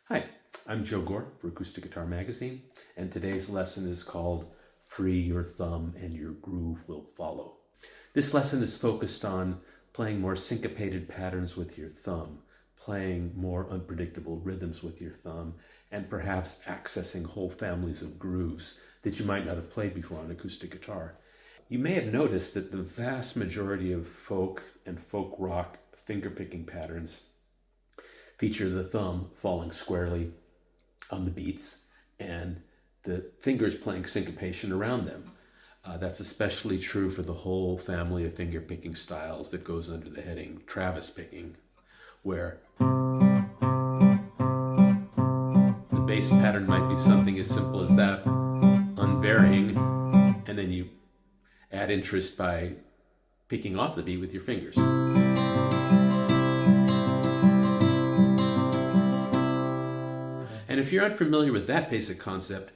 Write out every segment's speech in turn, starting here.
Hi, I'm Joe Gore for Acoustic Guitar Magazine, and today's lesson is called Free Your Thumb and Your Groove Will Follow. This lesson is focused on playing more syncopated patterns with your thumb, playing more unpredictable rhythms with your thumb, and perhaps accessing whole families of grooves that you might not have played before on acoustic guitar. You may have noticed that the vast majority of folk and folk rock fingerpicking patterns feature the thumb falling squarely on the beats and the fingers playing syncopation around them. That's especially true for the whole family of finger-picking styles that goes under the heading Travis picking, where the bass pattern might be something as simple as that, unvarying, and then you add interest by picking off the beat with your fingers. And if you're unfamiliar with that basic concept,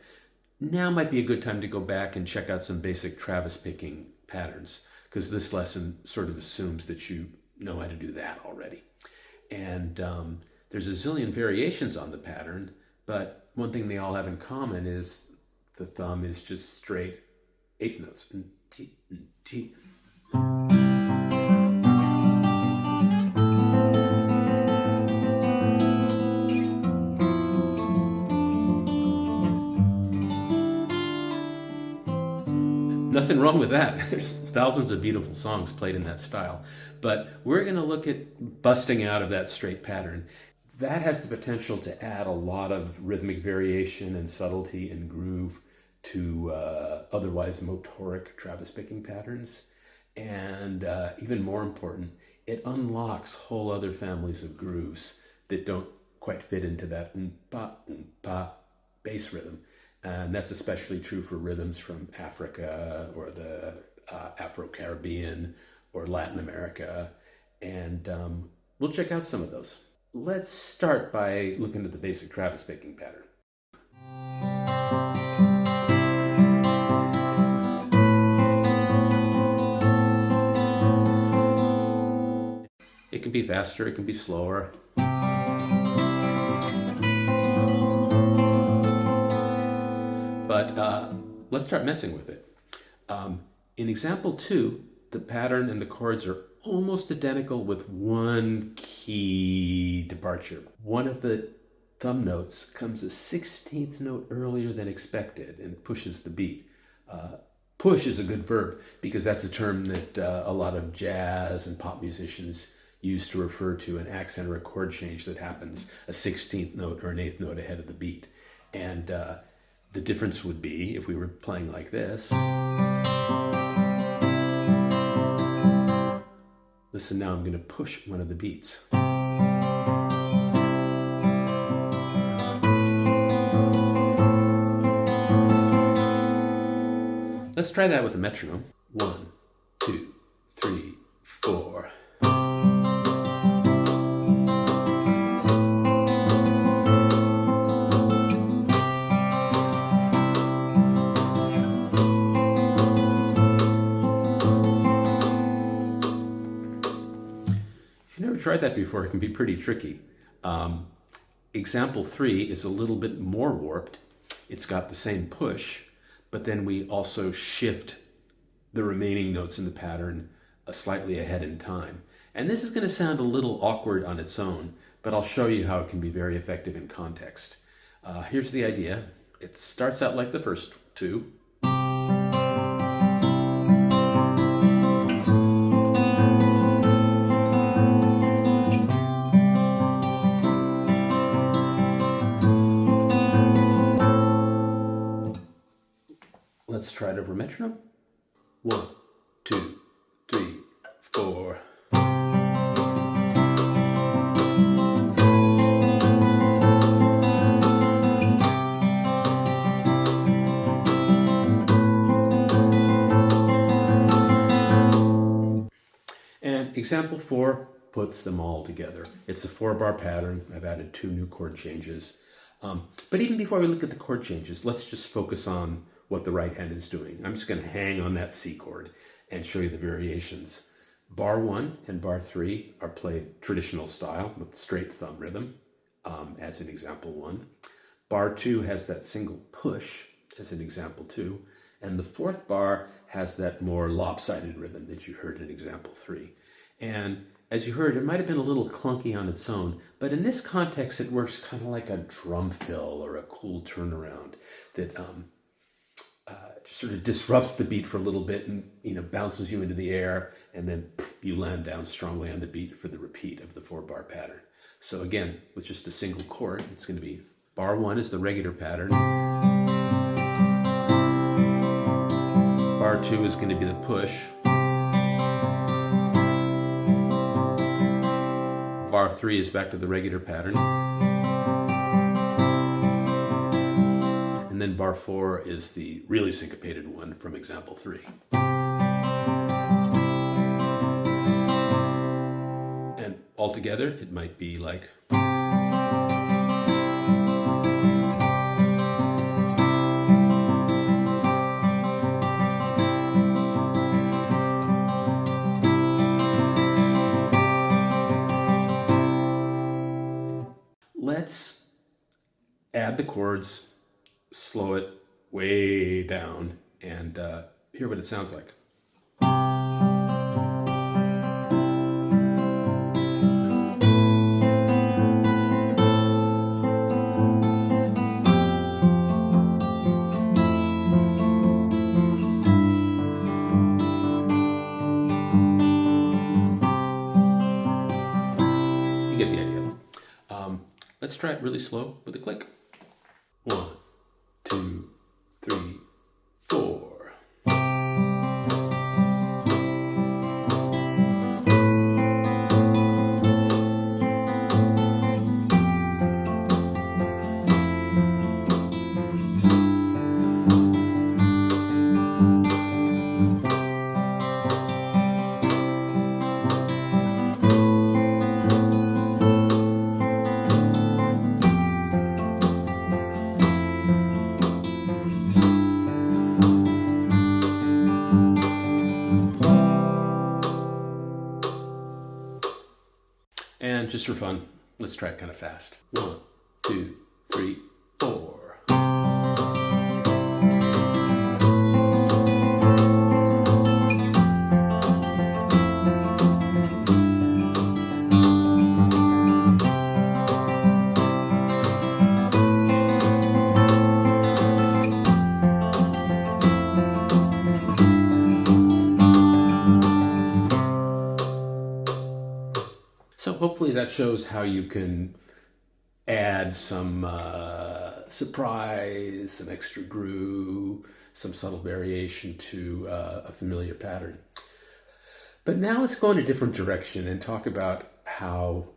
now might be a good time to go back and check out some basic Travis picking patterns, because this lesson sort of assumes that you know how to do that already. And there's a zillion variations on the pattern, but one thing they all have in common is the thumb is just straight eighth notes. T, T. Nothing wrong with that. There's thousands of beautiful songs played in that style. But we're going to look at busting out of that straight pattern. That has the potential to add a lot of rhythmic variation and subtlety and groove to otherwise motoric Travis picking patterns. And even more important, it unlocks whole other families of grooves that don't quite fit into that pa bass rhythm. And that's especially true for rhythms from Africa or the Afro-Caribbean or Latin America. And we'll check out some of those. Let's start by looking at the basic Travis picking pattern. It can be faster, it can be slower. But let's start messing with it. In example 2, the pattern and the chords are almost identical with one key departure. One of the thumb notes comes a 16th note earlier than expected and pushes the beat. Push is a good verb because that's a term that a lot of jazz and pop musicians use to refer to an accent or a chord change that happens a 16th note or an 8th note ahead of the beat. And the difference would be if we were playing like this. Listen, now I'm going to push one of the beats. Let's try that with a metronome. 1, 2, 3, 4. Tried that before, it can be pretty tricky. Example 3 is a little bit more warped. It's got the same push, but then we also shift the remaining notes in the pattern slightly ahead in time. And this is going to sound a little awkward on its own, but I'll show you how it can be very effective in context. Here's the idea. It starts out like the first two. Let's try it over metronome. 1, 2, 3, 4. And example 4 puts them all together. It's a 4-bar pattern. I've added 2 new chord changes. But even before we look at the chord changes, let's just focus on what the right hand is doing. I'm just going to hang on that C chord and show you the variations. Bar 1 and bar 3 are played traditional style with straight thumb rhythm, as in example 1. Bar 2 has that single push, as in example 2. And the fourth bar has that more lopsided rhythm that you heard in example 3. And as you heard, it might have been a little clunky on its own, but in this context, it works kind of like a drum fill or a cool turnaround that just sort of disrupts the beat for a little bit and bounces you into the air, and then you land down strongly on the beat for the repeat of the 4-bar pattern. So again, with just a single chord, it's going to be bar 1 is the regular pattern. Bar 2 is going to be the push. Bar 3 is back to the regular pattern. And then bar 4 is the really syncopated one from example 3. And altogether, it might be like... Let's add the chords, slow it way down, and hear what it sounds like. You get the idea. Let's try it really slow with a click. 1, 2, 3, 4. And just for fun, let's try it kind of fast. 1, 2, 3, 4. So hopefully that shows how you can add some surprise, some extra groove, some subtle variation to a familiar pattern. But now let's go in a different direction and talk about how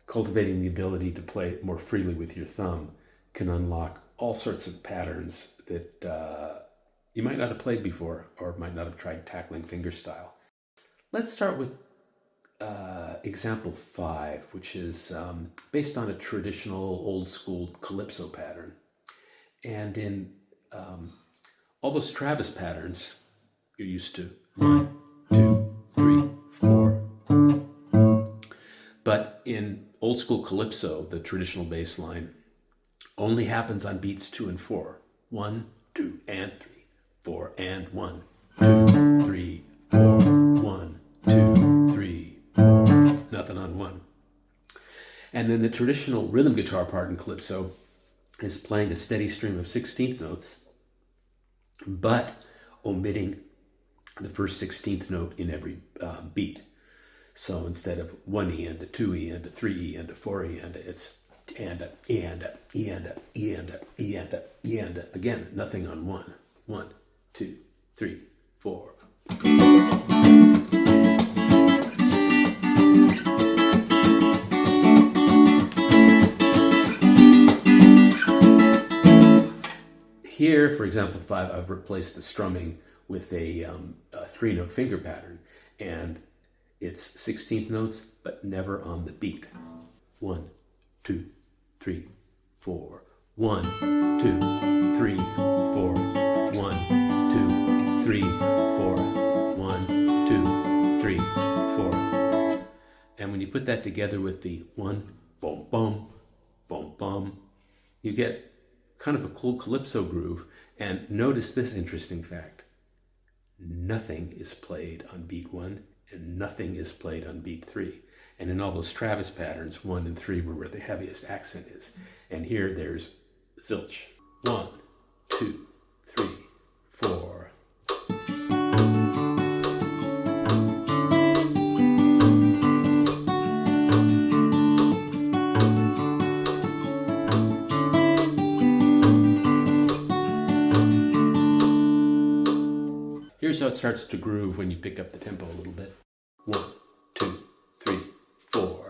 cultivating the ability to play more freely with your thumb can unlock all sorts of patterns that you might not have played before or might not have tried tackling fingerstyle. Let's start with example 5, which is based on a traditional old school Calypso pattern. And in all those Travis patterns, you're used to 1, 2, 3, 4. But in old school Calypso, the traditional bass line only happens on beats 2 and 4. 1, 2, and 3, 4, and 1, 2, 3, 4, 1, 2, 3. Nothing on 1. And then the traditional rhythm guitar part in Calypso is playing a steady stream of 16th notes, but omitting the first 16th note in every beat. So instead of 1E and a 2E and a 3E and a 4E and it's and a, and a, and a, and a, and a, and a. Again, nothing on 1. 1, 2, 3, 4. Here, for example 5, I've replaced the strumming with a 3-note finger pattern, and it's 16th notes, but never on the beat. 1, 2, 3, 4. 1, 2, 3, 4. 1, 2, 3, 4. 1, 2, 3, 4. And when you put that together with the 1, boom, boom, boom, boom, you get kind of a cool calypso groove. And notice this interesting fact. Nothing is played on beat 1 and nothing is played on beat 3. And in all those Travis patterns, 1 and 3 were where the heaviest accent is. And here there's zilch. 1, 2, 3, 4. Here's how it starts to groove when you pick up the tempo a little bit. 1, 2, 3, 4.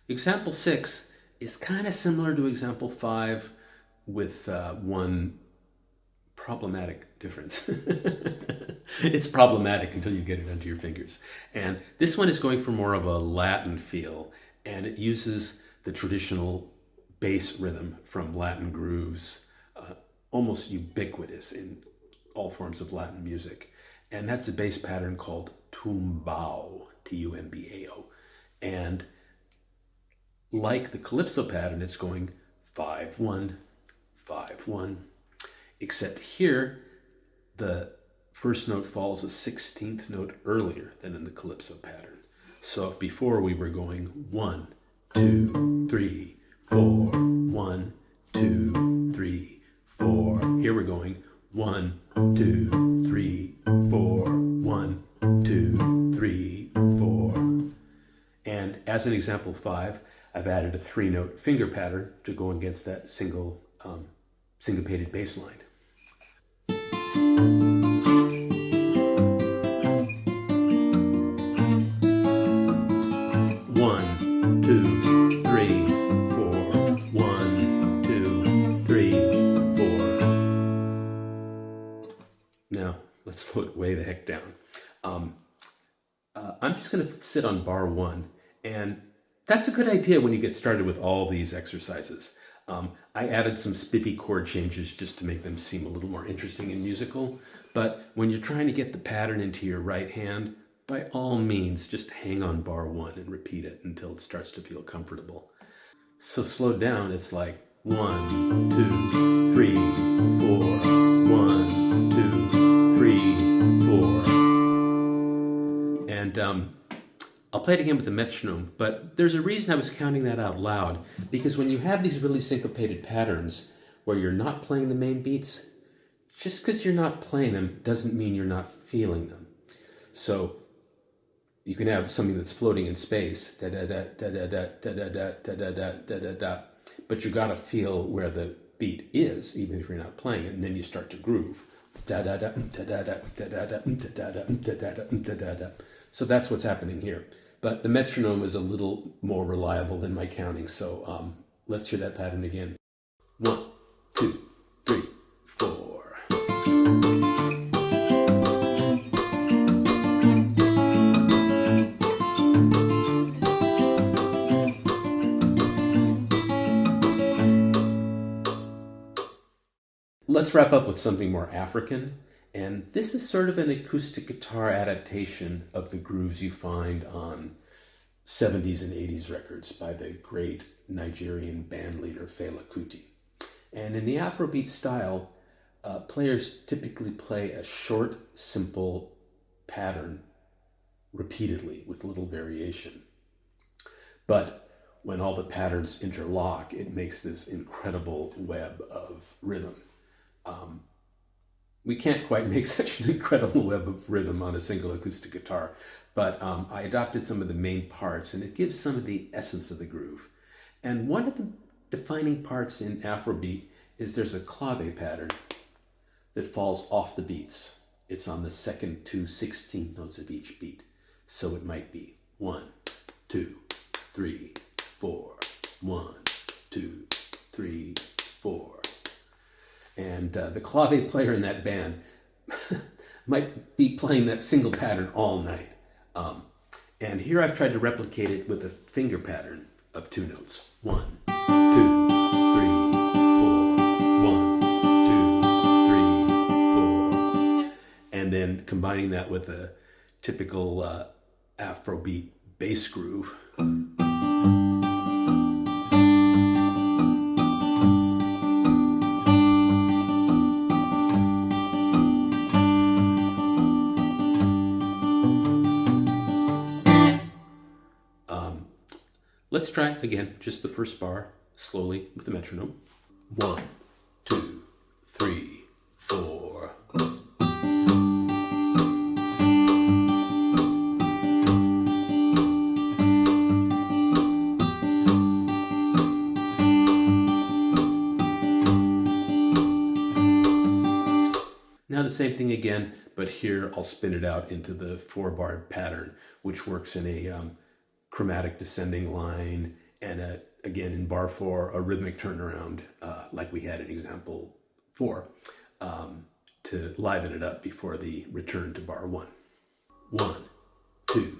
Example 6 is kind of similar to example 5 with one problematic difference. It's problematic until you get it under your fingers. And this one is going for more of a Latin feel, and it uses the traditional bass rhythm from Latin grooves, almost ubiquitous in all forms of Latin music. And that's a bass pattern called tumbao, Tumbao. And like the Calypso pattern, it's going 5-1, 5-1, except here the first note falls a 16th note earlier than in the Calypso pattern. So if before we were going 1, 2, 3, 4, 1, 2, 3, 4. Here we're going 1, 2, 3, 4, 1, 2, 3, 4. And as in example 5, I've added a 3-note finger pattern to go against that single syncopated bass line. 1, 2, 3, 4. 1, 2, 3, 4. Now, let's slow it way the heck down. I'm just going to sit on bar 1, and that's a good idea when you get started with all these exercises. I added some spiffy chord changes just to make them seem a little more interesting and musical. But when you're trying to get the pattern into your right hand, by all means, just hang on bar 1 and repeat it until it starts to feel comfortable. So slowed down, it's like 1, 2, 3, 4. 1, 2, 3, 4. And I'll play it again with the metronome, but there's a reason I was counting that out loud, because when you have these really syncopated patterns where you're not playing the main beats, just because you're not playing them doesn't mean you're not feeling them. So you can have something that's floating in space, da da da da da da da da da da da da da, but you gotta feel where the beat is, even if you're not playing it, and then you start to groove. Da da da da da da da da da da da da da da. So that's what's happening here. But the metronome is a little more reliable than my counting, so let's hear that pattern again. 1, 2, 3, 4. Let's wrap up with something more African. And this is sort of an acoustic guitar adaptation of the grooves you find on 70s and 80s records by the great Nigerian band leader Fela Kuti. And in the Afrobeat style, players typically play a short, simple pattern repeatedly with little variation. But when all the patterns interlock, it makes this incredible web of rhythm. We can't quite make such an incredible web of rhythm on a single acoustic guitar, but I adopted some of the main parts, and it gives some of the essence of the groove. And one of the defining parts in Afrobeat is there's a clave pattern that falls off the beats. It's on the second 2 16th notes of each beat. So it might be 1, 2, 3, 4, 1, 2, 3, 4. And the clave player in that band might be playing that single pattern all night. And here I've tried to replicate it with a finger pattern of 2 notes. 1, 2, 3, 4. 1, 2, 3, 4. And then combining that with a typical Afrobeat bass groove. Let's try again, just the first bar, slowly with the metronome. 1, 2, 3, 4. Now the same thing again, but here I'll spin it out into the 4-bar pattern, which works in a chromatic descending line, and again in bar 4 a rhythmic turnaround, like we had in example 4, to liven it up before the return to bar 1. 1, 2,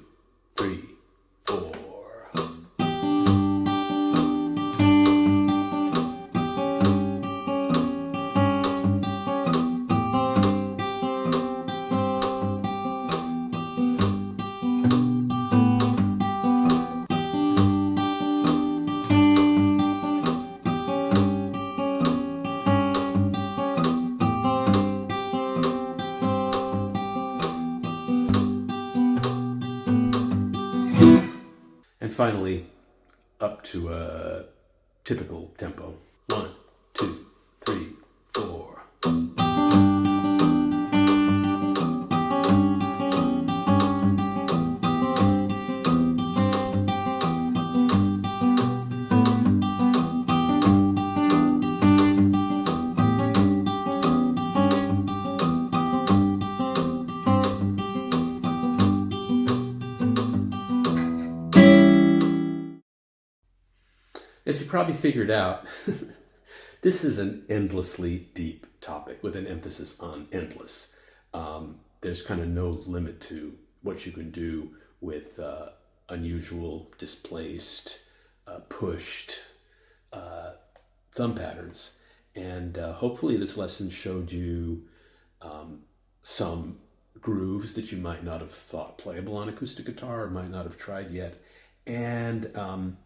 3, 4. And finally, up to a typical tempo. 1, 2, 3, 4. As you probably figured out, this is an endlessly deep topic with an emphasis on endless. There's kind of no limit to what you can do with unusual, displaced, pushed thumb patterns. And hopefully this lesson showed you some grooves that you might not have thought playable on acoustic guitar or might not have tried yet. And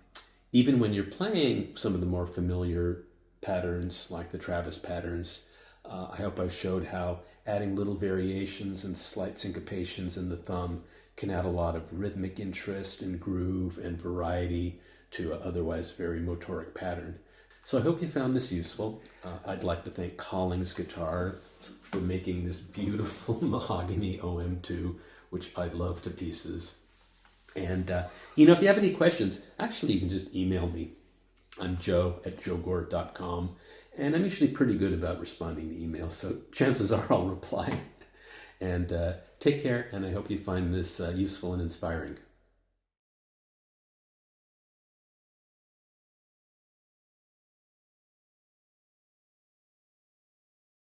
even when you're playing some of the more familiar patterns, like the Travis patterns, I hope I showed how adding little variations and slight syncopations in the thumb can add a lot of rhythmic interest and groove and variety to an otherwise very motoric pattern. So I hope you found this useful. I'd like to thank Collings Guitar for making this beautiful mahogany OM2, which I love to pieces. And, if you have any questions, actually, you can just email me. I'm joe@joegore.com, and I'm usually pretty good about responding to emails, so chances are I'll reply. And take care, and I hope you find this useful and inspiring.